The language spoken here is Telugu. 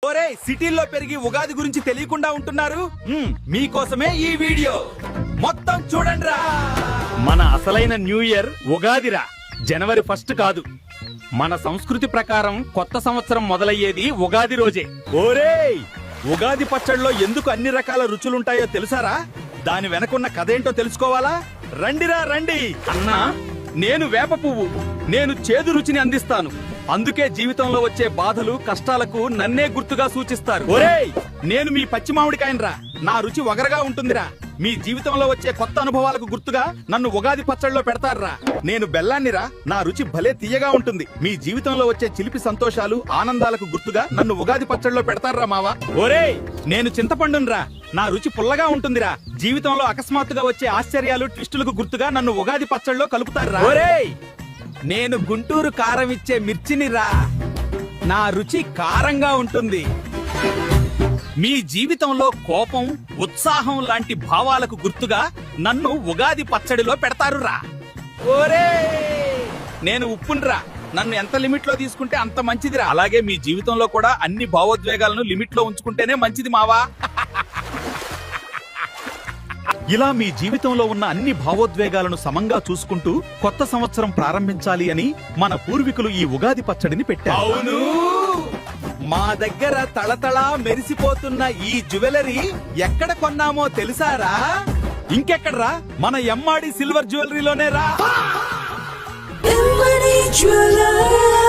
ఒరే సిటీల్లో పెరిగి ఉగాది గురించి తెలియకుండా ఉంటున్నారు. మీకోసమే ఈ వీడియో మొత్తం చూడండిరా. మన అసలైన న్యూ ఇయర్ ఉగాదిరా, జనవరి 1 కాదు. మన సంస్కృతి ప్రకారం కొత్త సంవత్సరం మొదలయ్యేది ఉగాది రోజే. ఓరేయ్, ఉగాది పచ్చడిలో ఎందుకు అన్ని రకాల రుచులుంటాయో తెలుసారా? దాని వెనకున్న కథేంటో తెలుసుకోవాలా? రండిరా రండి. అన్నా, నేను వేప పువ్వు, నేను చేదు రుచిని అందిస్తాను. అందుకే జీవితంలో వచ్చే బాధలు కష్టాలకు నన్నే గుర్తుగా సూచిస్తారు. ఒరేయ్, నేను మీ పచ్చి మామిడికాయనరా, నా రుచి వగరగా ఉంటుందిరా. మీ జీవితంలో వచ్చే కొత్త అనుభవాలకు గుర్తుగా నన్ను ఉగాది పచ్చడిలో పెడతారా. నేను బెల్లాన్నిరా, నా రుచి భలే తీయగా ఉంటుంది. మీ జీవితంలో వచ్చే చిలిపి సంతోషాలు ఆనందాలకు గుర్తుగా నన్ను ఉగాది పచ్చడిలో పెడతారా మావా. ఒరేయ్, నేను చింతపండునరా, నా రుచి పుల్లగా ఉంటుందిరా. జీవితంలో అకస్మాత్తుగా వచ్చే ఆశ్చర్యాలు ట్విస్టులకు గుర్తుగా నన్ను ఉగాది పచ్చడిలో కలుపుతారా. ఒరేయ్, నేను గుంటూరు కారం ఇచ్చే మిర్చినిరా, నా రుచి కారంగా ఉంటుంది. మీ జీవితంలో కోపం, ఉత్సాహం లాంటి భావాలకు గుర్తుగా నన్ను ఉగాది పచ్చడిలో పెడతారురా. ఒరేయ్, నేను ఉప్పునిరా, నన్ను ఎంత లిమిట్ లో తీసుకుంటే అంత మంచిదిరా. అలాగే మీ జీవితంలో కూడా అన్ని భావోద్వేగాలను లిమిట్ లో ఉంచుకుంటేనే మంచిది మావా. ఇలా మీ జీవితంలో ఉన్న అన్ని భావోద్వేగాలను సమంగా చూసుకుంటూ కొత్త సంవత్సరం ప్రారంభించాలి అని మన పూర్వీకులు ఈ ఉగాది పచ్చడిని పెట్టారు. అవును, మా దగ్గర తళతళా మెరిసిపోతున్న ఈ జ్యువెలరీ ఎక్కడ కొన్నామో తెలుసారా? ఇంకెక్కడరా, మన ఎమ్మాడి సిల్వర్ జ్యువెలరీలోనే రా. Everybody jewelry.